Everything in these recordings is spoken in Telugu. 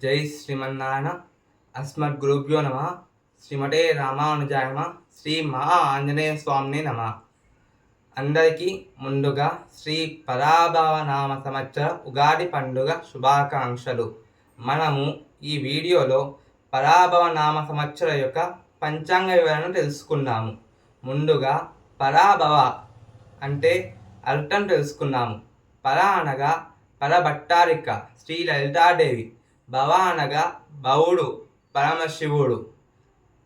జై శ్రీమన్నారాయణ. అస్మద్గురుభ్యో నమ. శ్రీమతే రామానుజాయ నమ. శ్రీ మహా ఆంజనేయ స్వామిని నమ. అందరికీ ముందుగా శ్రీ పరాభవ నామ సంవత్సర ఉగాది పండుగ శుభాకాంక్షలు. మనము ఈ వీడియోలో పరాభవ నామ సంవత్సర యొక్క పంచాంగ వివరణ తెలుసుకున్నాము. ముందుగా పరాభవ అంటే అర్థం తెలుసుకున్నాము. పర అనగా పరభట్టారిక శ్రీ లలితాదేవి, భవ అనగా భవుడు పరమశివుడు.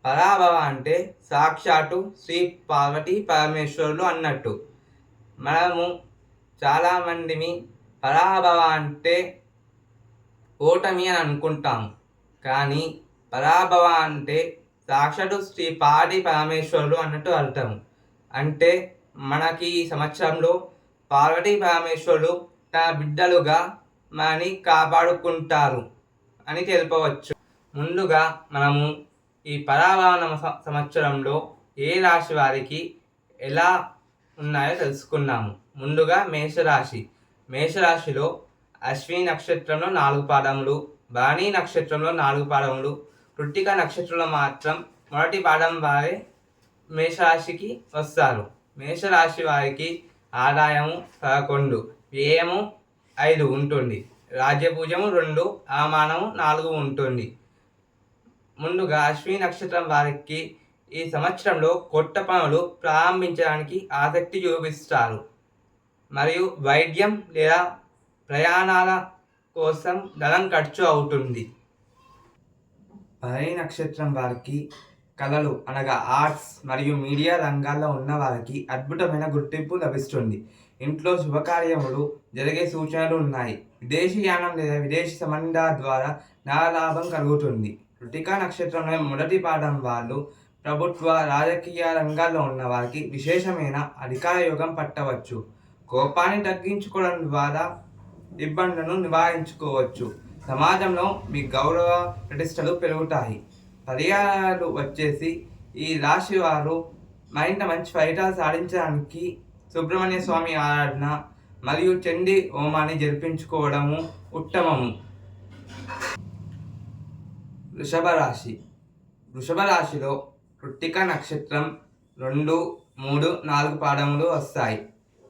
పరాభవ అంటే సాక్షాత్తు శ్రీ పార్వతీ పరమేశ్వరులు అన్నట్టు. మనము చాలామందిని పరాభవ అంటే ఓటమి అని అనుకుంటాము, కానీ పరాభవ అంటే సాక్షాత్తు శ్రీ పార్వతీ పరమేశ్వరులు అన్నట్టు అర్థము. అంటే మనకి ఈ సంవత్సరంలో పార్వతీ పరమేశ్వరులు తన బిడ్డలుగా మనని కాపాడుకుంటారు అని తెలుపవచ్చు. ముందుగా మనము ఈ పరాభవ సంవత్సరంలో ఏ రాశి వారికి ఎలా ఉన్నాయో తెలుసుకున్నాము. ముందుగా మేషరాశి. మేషరాశిలో అశ్విని నక్షత్రంలో 4 పాదములు, భరణి నక్షత్రంలో 4 పాదములు, కృత్తిక నక్షత్రంలో మాత్రం మొదటి పాదం వారే మేషరాశికి వస్తారు. మేషరాశి వారికి ఆదాయము 11, వ్యయము 5 ఉంటుంది. రాజ్యపూజము 2, అవమానము 4 ఉంటుంది. ముందుగా అశ్విని నక్షత్రం వారికి ఈ సంవత్సరంలో కొత్త పనులు ప్రారంభించడానికి ఆసక్తి చూపిస్తారు, మరియు వైద్యం లేదా ప్రయాణాల కోసం ధనం ఖర్చు అవుతుంది. భరణి నక్షత్రం వారికి కళలు అనగా ఆర్ట్స్ మరియు మీడియా రంగాల్లో ఉన్న వారికి అద్భుతమైన గుర్తింపు లభిస్తుంది. ఇంట్లో శుభకార్యములు జరిగే సూచనలు ఉన్నాయి. విదేశీయానం లేదా విదేశీ సంబంధాల ద్వారా లాభం కలుగుతుంది. కృత్తిక నక్షత్రంలో మొదటి పాదం వాళ్ళు ప్రభుత్వ రాజకీయ రంగాల్లో ఉన్న వారికి విశేషమైన అధికార యోగం పట్టవచ్చు. కోపాన్ని తగ్గించుకోవడం ద్వారా ఇబ్బందులను నివారించుకోవచ్చు. సమాజంలో మీ గౌరవ ప్రతిష్టలు పెరుగుతాయి. పర్యాయాలు వచ్చేసి ఈ రాశి వారు మరింత మంచి ఫలితాలు సాధించడానికి సుబ్రహ్మణ్య స్వామి ఆరాధన మరియు చండీ హోమాన్ని జరిపించుకోవడము ఉత్తమము. వృషభ రాశి. వృషభ రాశిలో కృత్తిక నక్షత్రం 2, 3, 4 పాదములు వస్తాయి.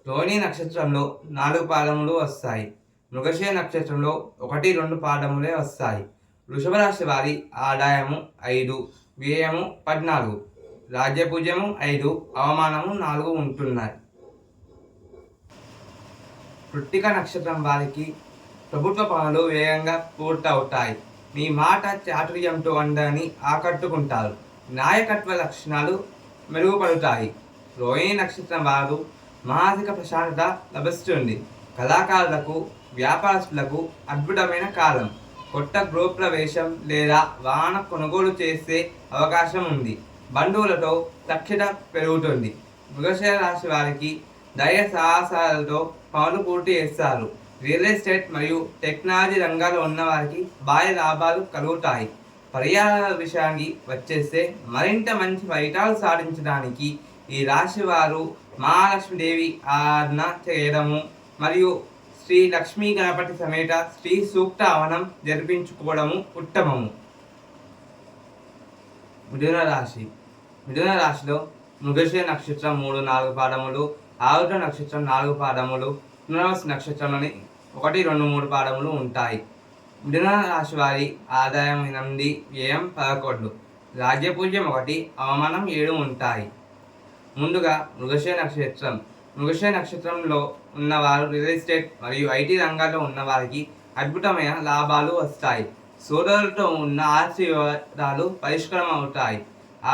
రోహిణి నక్షత్రంలో 4 పాదములు వస్తాయి. మృగశిర నక్షత్రంలో 1, 2 పాదములే వస్తాయి. వృషభ రాశి వారి ఆదాయము 5, వ్యయము 14, రాజ్యపూజ్యము 5, అవమానము 4 ఉంటున్నాయి. కృత్తిక నక్షత్రం వారికి ప్రభుత్వ పనులు వేగంగా పూర్తవుతాయి. మీ మాట చాతుర్యంతో అందరినీ ఆకట్టుకుంటారు. నాయకత్వ లక్షణాలు మెరుగుపడతాయి. రోహిణి నక్షత్రం వారు మానసిక ప్రశాంతత లభిస్తుంది. కళాకారులకు, వ్యాపారస్తులకు అద్భుతమైన కాలం. కొత్త గృహప్రవేశం లేదా వాహన కొనుగోలు చేసే అవకాశం ఉంది. బంధువులతో సఖ్యత పెరుగుతుంది. మృగశిర రాశి వారికి ధైర్య సాహసాలతో పనులు పూర్తి చేస్తారు. రియల్ ఎస్టేట్ మరియు టెక్నాలజీ రంగాల్లో ఉన్న వారికి భారీ లాభాలు కలుగుతాయి. పర్యావరణ విషయానికి వచ్చేస్తే మరింత మంచి ఫలితాలు సాధించడానికి ఈ రాశి వారు మహాలక్ష్మీదేవి ఆరాధన చేయడము మరియు శ్రీ లక్ష్మీ గణపతి సమేత శ్రీ సూక్త హవనం జరిపించుకోవడము ఉత్తమము. మిథున రాశి. మిథున రాశిలో మృగశిర నక్షత్రం 3, 4 పాదములు, ఆరుద్ర నక్షత్రం 4 పాదములు, పునర్వసు నక్షత్రంలోని 1, 2, 3 పాదములు ఉంటాయి. మిథున రాశి వారి ఆదాయం 8, వ్యయం 11, రాజ్యపూజ్యం 1, అవమానం 7 ఉంటాయి. ముందుగా మృగశిర నక్షత్రం. మృగశిర నక్షత్రంలో ఉన్నవారు రియల్ ఎస్టేట్ మరియు ఐటీ రంగాల్లో ఉన్నవారికి అద్భుతమైన లాభాలు వస్తాయి. సోదరులతో ఉన్న ఆస్తి వివాదాలు పరిష్కారం అవుతాయి.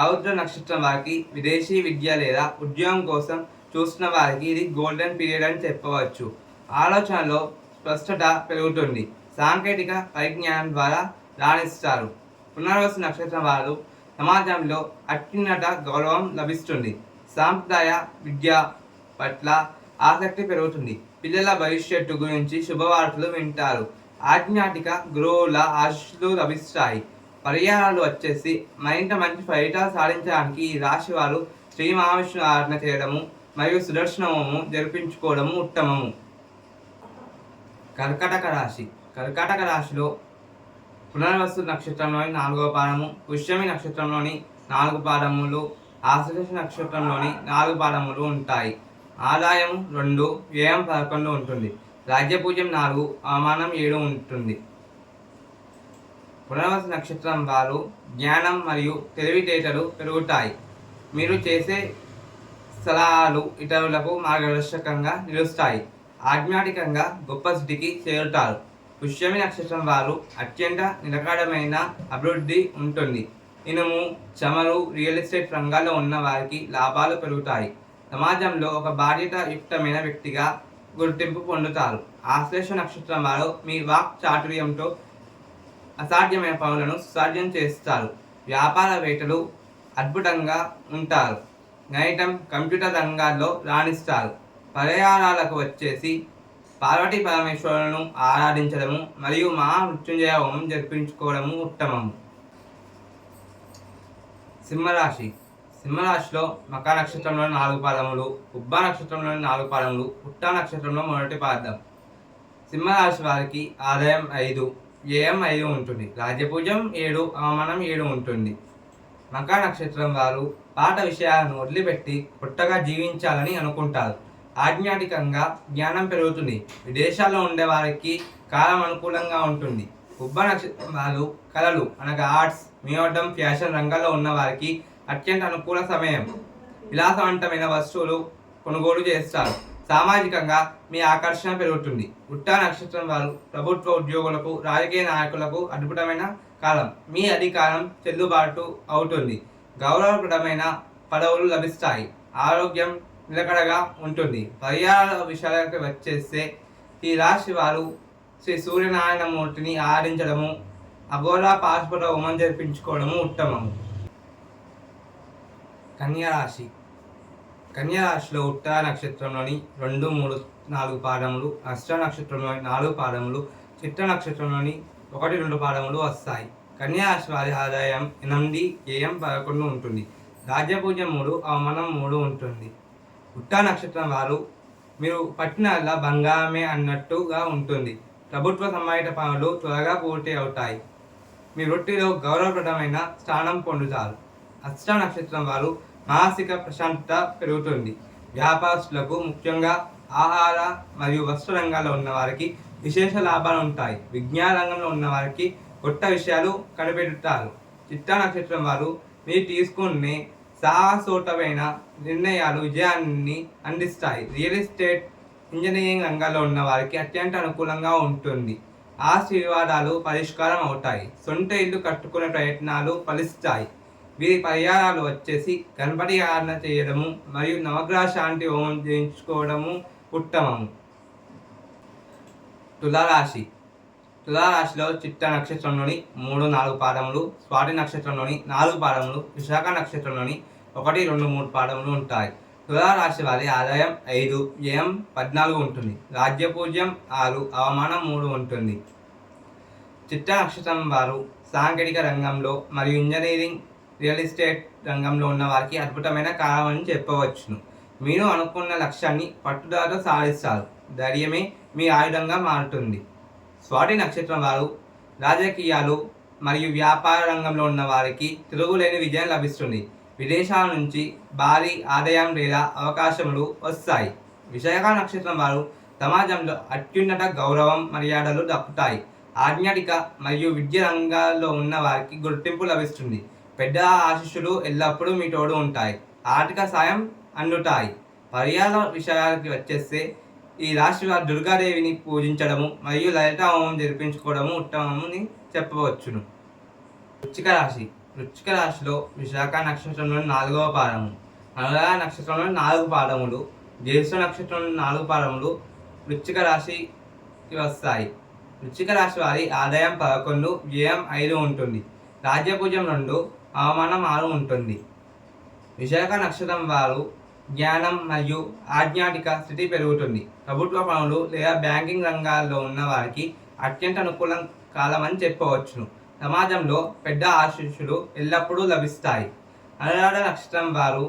ఆరుద్ర నక్షత్రం వారికి విదేశీ విద్య లేదా ఉద్యోగం కోసం చూస్తున్న వారికి ఇది గోల్డెన్ పీరియడ్ అని చెప్పవచ్చు. ఆలోచనలో స్పష్టత పెరుగుతుంది. సాంకేతిక పరిజ్ఞానం ద్వారా రాణిస్తారు. పునర్వసు నక్షత్రం వారు సమాజంలో అత్యున్నత గౌరవం లభిస్తుంది. సాంప్రదాయ విద్య పట్ల ఆసక్తి పెరుగుతుంది. పిల్లల భవిష్యత్తు గురించి శుభవార్తలు వింటారు. ఆధ్యాత్మిక గురువుల ఆశీస్సులు లభిస్తాయి. పర్యాయాలు వచ్చేసి మరింత మంచి ఫలితాలు సాధించడానికి ఈ రాశి వారు శ్రీ మహావిష్ణు ఆరాధన చేయడము మరియు సుదర్శనము జరిపించుకోవడము ఉత్తమము. కర్కాటక రాశి. కర్కాటక రాశిలో పునర్వసు నక్షత్రంలోని 4వ పాదము, పుష్యమి నక్షత్రంలోని 4 పాదములు, ఆశ్లేష నక్షత్రంలోని 4 పాదములు ఉంటాయి. ఆదాయం 2, వ్యయం 11 ఉంటుంది. రాజ్యపూజ్యం 4, అవమానం 7 ఉంటుంది. పునర్వసు నక్షత్రం వారు జ్ఞానం మరియు తెలివితేటలు పెరుగుతాయి. మీరు చేసే సలహాలు ఇతరులకు మార్గదర్శకంగా నిలుస్తాయి. ఆధ్యాత్మికంగా గొప్ప స్థితికి చేరుతారు. పుష్యమి నక్షత్రం వారు అత్యంత నిలకడమైన అభివృద్ధి ఉంటుంది. ఇనుము, చమురు, రియల్ ఎస్టేట్ రంగాల్లో ఉన్న వారికి లాభాలు పెరుగుతాయి. సమాజంలో ఒక బాధ్యతాయుక్తమైన వ్యక్తిగా గుర్తింపు పొందుతారు. ఆశ్లేష నక్షత్రం వారు మీ వాక్ చాతుర్యంతో అసాధ్యమైన పనులను సుసాధ్యం చేస్తారు. వ్యాపారవేత్తలు అద్భుతంగా ఉంటారు. గణితం, కంప్యూటర్ రంగాల్లో రాణిస్తారు. పరిహారాలకు వచ్చేసి పార్వతీ పరమేశ్వరులను ఆరాధించడము మరియు మహామృత్యుంజయ హోమం జరిపించుకోవడము ఉత్తమము. సింహరాశి. సింహరాశిలో మకా నక్షత్రంలోని 4 పాదములు, ఉబ్బ నక్షత్రంలోని 4 పాదములు, పుట్ట నక్షత్రంలో మొదటి పాదం. సింహరాశి వారికి ఆదాయం 5, వ్యయం 5 ఉంటుంది. రాజ్యపూజ్యం 7, అవమానం 7 ఉంటుంది. మకా నక్షత్రం వారు పాత విషయాలను వదిలిపెట్టి కొత్తగా జీవించాలని అనుకుంటారు. ఆధ్యాత్మికంగా జ్ఞానం పెరుగుతుంది. విదేశాల్లో ఉండే వారికి కాలం అనుకూలంగా ఉంటుంది. ఉబ్బ నక్షత్రం వారు కళలు అనగా ఆర్ట్స్, మ్యూజియం, ఫ్యాషన్ రంగాల్లో ఉన్న వారికి అత్యంత అనుకూల సమయం. విలాసవంతమైన వస్తువులు కొనుగోలు చేస్తారు. సామాజికంగా మీ ఆకర్షణ పెరుగుతుంది. ఉట్టా నక్షత్రం వారు ప్రభుత్వ ఉద్యోగులకు, రాజకీయ నాయకులకు అద్భుతమైన కాలం. మీ అధికారం చెల్లుబాటు అవుతుంది. గౌరవప్రదమైన పదవులు లభిస్తాయి. ఆరోగ్యం నిలకడగా ఉంటుంది. పర్యాల విషయాలకు వచ్చేస్తే ఈ రాశి వారు శ్రీ సూర్యనారాయణమూర్తిని ఆరాధించడము, అఘోరా పాశుపత హోమం జరిపించుకోవడము ఉత్తమము. కన్యారాశి. కన్యారాశిలో ఉత్తర నక్షత్రంలోని 2, 3, 4 పాదములు, హస్త నక్షత్రంలోని 4 పాదములు, చిత్త నక్షత్రంలోని 1, 2 పాదములు వస్తాయి. కన్యారాశి వారి ఆదాయం 8, వ్యయం 11 ఉంటుంది. రాజ్యపూజ్యం 3, అవమానం 3 ఉంటుంది. ఉట్టా నక్షత్రం వారు మీరు పట్టినల్లా బంగారమే అన్నట్టుగా ఉంటుంది. ప్రభుత్వ సంబంధిత పనులు త్వరగా పూర్తి అవుతాయి. మీ వృత్తిలో గౌరవప్రదమైన స్థానం పొందుతారు. హస్త నక్షత్రం వారు మానసిక ప్రశాంతత పెరుగుతుంది. వ్యాపారస్తులకు, ముఖ్యంగా ఆహార మరియు వస్త్ర రంగాల్లో ఉన్న వారికి విశేష లాభాలు ఉంటాయి. విజ్ఞాన రంగంలో ఉన్న వారికి కొత్త విషయాలు కనిపెడతారు. చిత్తా నక్షత్రం వారు మీరు తీసుకునే సాహసోటమైన నిర్ణయాలు విజయాన్ని అందిస్తాయి. రియల్ ఎస్టేట్, ఇంజనీరింగ్ రంగాల్లో ఉన్న వారికి అత్యంత అనుకూలంగా ఉంటుంది. ఆశీర్వాదాలు పరిష్కారం అవుతాయి. సొంత ఇల్లు కట్టుకునే ప్రయత్నాలు ఫలిస్తాయి. వీరి పరిహారాలు వచ్చేసి గణపతి ఆరాధన చేయడము మరియు నవగ్రహ శాంతి హోమం చేయించుకోవడము ఉత్తమము. తులారాశి. తులారాశిలో చిత్త నక్షత్రంలోని 3, 4 పాదములు, స్వాతి నక్షత్రంలోని 4 పాదములు, విశాఖ నక్షత్రంలోని 1, 2, 3 పాదములు ఉంటాయి. తులారాశి వారి ఆదాయం 5, వ్యయం 14 ఉంటుంది. రాజ్యపూజ్యం 6, అవమానం 3 ఉంటుంది. చిత్త నక్షత్రం వారు సాంకేతిక రంగంలో మరియు ఇంజనీరింగ్, రియల్ ఎస్టేట్ రంగంలో ఉన్న వారికి అద్భుతమైన కాలం అని చెప్పవచ్చును. మీరు అనుకున్న లక్ష్యాన్ని పట్టుదలతో సాధిస్తారు. ధైర్యమే మీ ఆయుధంగా మారుతుంది. స్వాతి నక్షత్రం వారు రాజకీయాలు మరియు వ్యాపార రంగంలో ఉన్న వారికి తిరుగులేని విజయం లభిస్తుంది. విదేశాల నుంచి భారీ ఆదాయం లేదా అవకాశములు వస్తాయి. విశాఖ నక్షత్రం వారు సమాజంలో అత్యున్నత గౌరవం, మర్యాదలు దక్కుతాయి. ఆధ్యాత్మిక మరియు విద్య రంగాల్లో ఉన్న వారికి గుర్తింపు లభిస్తుంది. పెద్ద ఆశీస్సులు ఎల్లప్పుడూ మీ తోడు ఉంటాయి. ఆర్థిక సాయం అందుతాయి. పర్యాల విషయాలకి వచ్చేస్తే ఈ రాశి వారు దుర్గాదేవిని పూజించడము మరియు లలిత హోమం జరిపించుకోవడము ఉత్తమమని చెప్పవచ్చును. వృశ్చిక రాశి. వృశ్చిక రాశిలో విశాఖ నక్షత్రంలోని 4వ పాదము, అనురాధ నక్షత్రంలోని 4 పాదములు, జ్యేష్ఠ నక్షత్రంలోని 4 పాదములు వృశ్చిక రాశికి వస్తాయి. వృశ్చిక రాశి వారి ఆదాయం 11, వ్యయం 5 ఉంటుంది. రాజ్యపూజ్యం 2, అవమానం 6 ఉంటుంది. విశాఖ నక్షత్రం వారు జ్ఞానం మరియు ఆధ్యాత్మిక స్థితి పెరుగుతుంది. ప్రభుత్వ పనులు లేదా బ్యాంకింగ్ రంగాల్లో ఉన్న వారికి అత్యంత అనుకూల కాలం అని చెప్పవచ్చును. సమాజంలో పెద్ద ఆశీస్సులు ఎల్లప్పుడూ లభిస్తాయి. అనురాధ నక్షత్రం వారు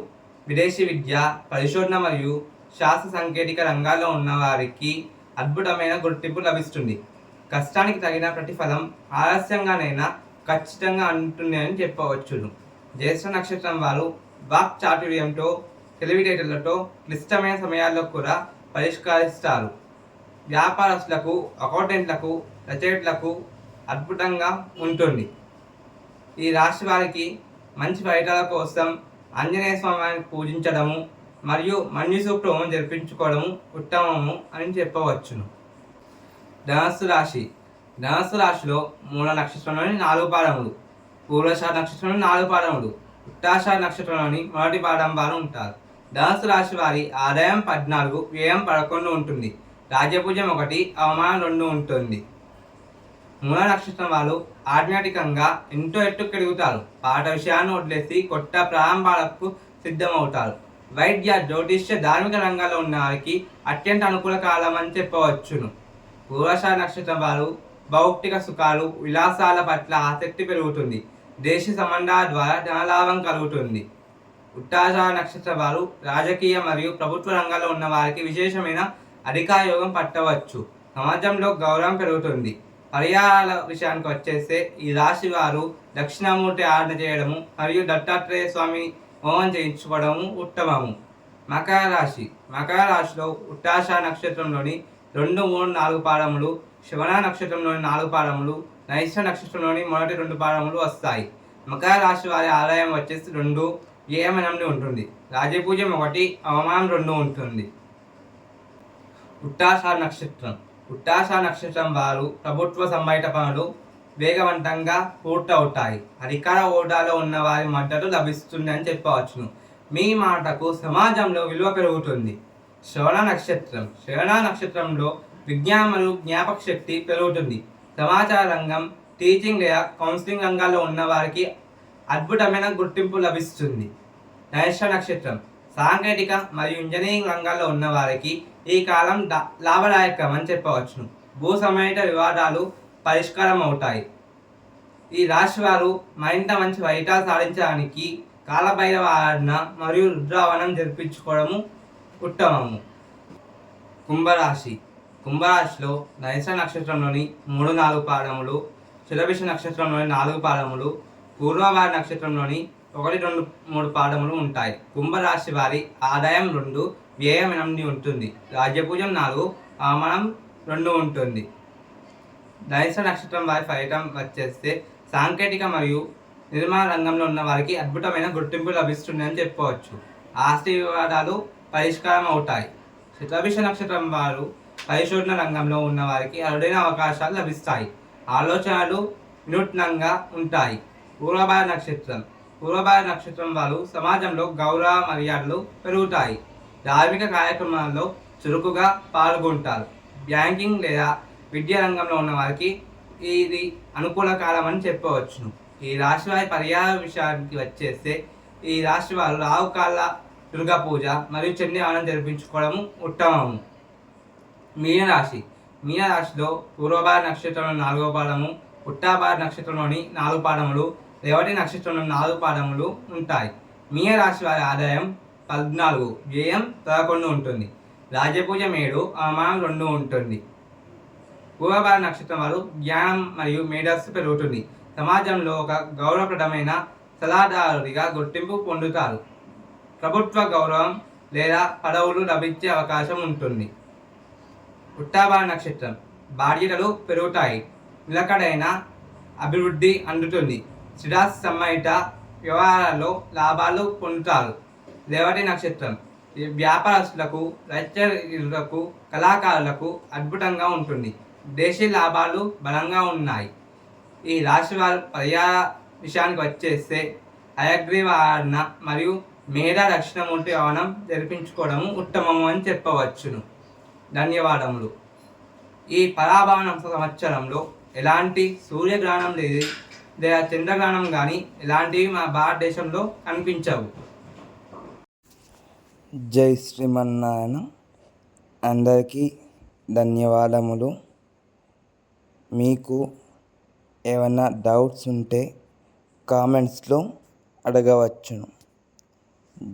విదేశీ విద్య, పరిశోధన మరియు శాస్త్ర సాంకేతిక రంగాల్లో ఉన్న వారికి అద్భుతమైన గుర్తింపు లభిస్తుంది. కష్టానికి తగిన ప్రతిఫలం ఆలస్యంగానైనా ఖచ్చితంగా అంటుందని చెప్పవచ్చును. జ్యేష్ఠ నక్షత్రం వారు వాక్ చాతుర్యంతో, తెలివితేటలతో క్లిష్టమైన సమయాల్లో కూడా పరిష్కరిస్తారు. వ్యాపారస్తులకు, అకౌంటెంట్లకు, రచయితలకు అద్భుతంగా ఉంటుంది. ఈ రాశి వారికి మంచి ఫలితాల కోసం ఆంజనేయ స్వామిని పూజించడము మరియు మన్యు హోమం జరిపించుకోవడము ఉత్తమము అని చెప్పవచ్చును. ధనస్సు రాశి. ధనస్సు రాశిలో మూల నక్షత్రంలోని 4 పాదములు, పూర్వషాఢ నక్షత్రంలోని 4 పాదములు, ఉత్తరాషాఢ నక్షత్రంలోని మొదటి పాదం వారు ఉంటారు. ధనస్సు రాశి వారి ఆదాయం 14, వ్యయం 11 ఉంటుంది. రాజ్యపూజ్యం 1, అవమానం 2 ఉంటుంది. మూల నక్షత్రం వారు ఆధ్యాత్మికంగా ఎంతో ఎత్తుకెదుగుతారు. పాత విషయాన్ని వదిలేసి కొత్త ప్రారంభాలకు సిద్ధమవుతారు. వైద్య, జ్యోతిష్య, ధార్మిక రంగాల్లో ఉన్న వారికి అత్యంత అనుకూల కాలం అని చెప్పవచ్చును. పూర్వషాఢ నక్షత్రం వారు భౌతిక సుఖాలు, విలాసాల పట్ల ఆసక్తి పెరుగుతుంది. దేశ సంబంధాల ద్వారా ధనలాభం కలుగుతుంది. ఉత్తరాషాఢ నక్షత్రం వారు రాజకీయ మరియు ప్రభుత్వ రంగాల్లో ఉన్న వారికి విశేషమైన అధికార యోగం పట్టవచ్చు. సమాజంలో గౌరవం పెరుగుతుంది. పర్యాల విషయానికి వచ్చేస్తే ఈ రాశి వారు దక్షిణామూర్తి ఆరాధన చేయడము మరియు దత్తాత్రేయ స్వామి హోమం చేయించుకోవడము ఉత్తమము. మకర రాశి. మకర రాశిలో ఉత్తరాషాఢ నక్షత్రంలోని 2, 3, 4 పాదములు, శ్రవణ నక్షత్రంలోని 4 పాదములు, నైష నక్షత్రంలోని మొదటి 2 పాదములు వస్తాయి. మకర రాశి వారి ఆదాయం వచ్చేసి 2, వ్యయం 8 ఉంటుంది. రాజ్యపూజ్యం 1, అవమానం 2 ఉంటుంది. ఉత్తరాషాఢ నక్షత్రం. ఉత్తరాషాఢ నక్షత్రం వారు ప్రభుత్వ సంబంధిత పనులు వేగవంతంగా పూర్తవుతాయి. అధికార హోదాలో ఉన్న వారి మద్దతు లభిస్తుంది అని చెప్పవచ్చును. మీ మాటకు సమాజంలో విలువ పెరుగుతుంది. శ్రవణ నక్షత్రం. శ్రవణ నక్షత్రంలో విజ్ఞానం మరియు జ్ఞాపక శక్తి పెరుగుతుంది. సమాచార రంగం, టీచింగ్ లేదా కౌన్సిలింగ్ రంగాల్లో ఉన్న వారికి అద్భుతమైన గుర్తింపు లభిస్తుంది. నైష నక్షత్రం. సాంకేతిక మరియు ఇంజనీరింగ్ రంగాల్లో ఉన్న వారికి ఈ కాలం లాభదాయకం అని చెప్పవచ్చును. భూ సంబంధిత వివాదాలు పరిష్కారం అవుతాయి. ఈ రాశి వారు మరింత మంచి ఫలితాలు సాధించడానికి కాలభైరవ ఆరాధన మరియు రుద్రావనం జరిపించుకోవడము ఉత్తమము. కుంభరాశి. కుంభరాశిలో నైష నక్షత్రంలోని 3, 4 పాదములు, శతభిష నక్షత్రంలోని 4 పాదములు, పూర్వభాద్ర నక్షత్రంలోని 1, 2, 3 పాదములు ఉంటాయి. కుంభరాశి వారి ఆదాయం 2, వ్యయం 8 ఉంటుంది. రాజ్యపూజ్యం 4, అవమానం 2 ఉంటుంది. నైష నక్షత్రం వారి ఫలితం వచ్చేస్తే సాంకేతిక మరియు నిర్మాణ రంగంలో ఉన్న వారికి అద్భుతమైన గుర్తింపు లభిస్తుంది అని చెప్పవచ్చు. ఆస్తి వివాదాలు పరిష్కారం అవుతాయి. శతభిష నక్షత్రం వారు పరిశోధన రంగంలో ఉన్న వారికి అరుదైన అవకాశాలు లభిస్తాయి. ఆలోచనలు వినూత్నంగా ఉంటాయి. పూర్వభాద్ర నక్షత్రం. పూర్వభాద్ర నక్షత్రం వారు సమాజంలో గౌరవ మర్యాదలు పెరుగుతాయి. ధార్మిక కార్యక్రమాల్లో చురుకుగా పాల్గొంటారు. బ్యాంకింగ్ లేదా విద్యా రంగంలో ఉన్న వారికి ఇది అనుకూల కాలం అని చెప్పవచ్చును. ఈ రాశి వారి పర్యాయ విషయానికి వచ్చేస్తే ఈ రాశి వారు రాహుకాల దుర్గా పూజ మరియు చండీ హవనం జరిపించుకోవడము ఉత్తమము. మీనరాశి. మీనరాశిలో పూర్వభాద్ర నక్షత్రంలోని 4వ పాదము, ఉత్తరాభాద్ర నక్షత్రంలోని 4 పాదములు, రేవతి నక్షత్రంలోని 4 పాదములు ఉంటాయి. మీనరాశి వారి ఆదాయం 14, వ్యయం 11 ఉంటుంది. రాజ్యపూజ్యం 7, అవమానం 2 ఉంటుంది. పూర్వభాద్ర నక్షత్రం వారు జ్ఞానం మరియు మేధస్సు పెరుగుతుంది. సమాజంలో ఒక గౌరవప్రదమైన సలహాదారుడిగా గుర్తింపు పొందుతారు. ప్రభుత్వ గౌరవం లేదా పదవులు లభించే అవకాశం ఉంటుంది. ఉత్తరాభాద్ర నక్షత్రం. బాధ్యతలు పెరుగుతాయి. నిలకడైన అభివృద్ధి అందుతుంది. స్థిరాస్తి సంబంధిత వ్యవహారాల్లో లాభాలు పొందుతారు. రేవతి నక్షత్రం. వ్యాపారస్తులకు, రచయితలకు, కళాకారులకు అద్భుతంగా ఉంటుంది. దేశీ లాభాలు బలంగా ఉన్నాయి. ఈ రాశి వారు పర్యాయ విషయానికి వచ్చేస్తే హయగ్రీవ ఆరాధన మరియు మేధా దక్షిణమూర్తి హవనం జరిపించుకోవడము ఉత్తమము అని చెప్పవచ్చును. ధన్యవాదములు. ఈ పరాభవన సంవత్సరంలో ఎలాంటి సూర్యగ్రహణం లేదా చంద్రగ్రహణం కానీ ఎలాంటివి మన భారతదేశంలో కనిపించవు. జై శ్రీమన్నారాయణ. అందరికీ ధన్యవాదములు. మీకు ఏమైనా డౌట్స్ ఉంటే కామెంట్స్లో అడగవచ్చును.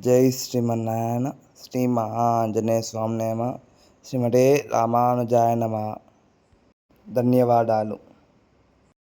జై శ్రీమన్నారాయణ. శ్రీ మహాంజనేయ స్వామి నమః. శ్రీమతే రామానుజాయ నమః. ధన్యవాదాలు.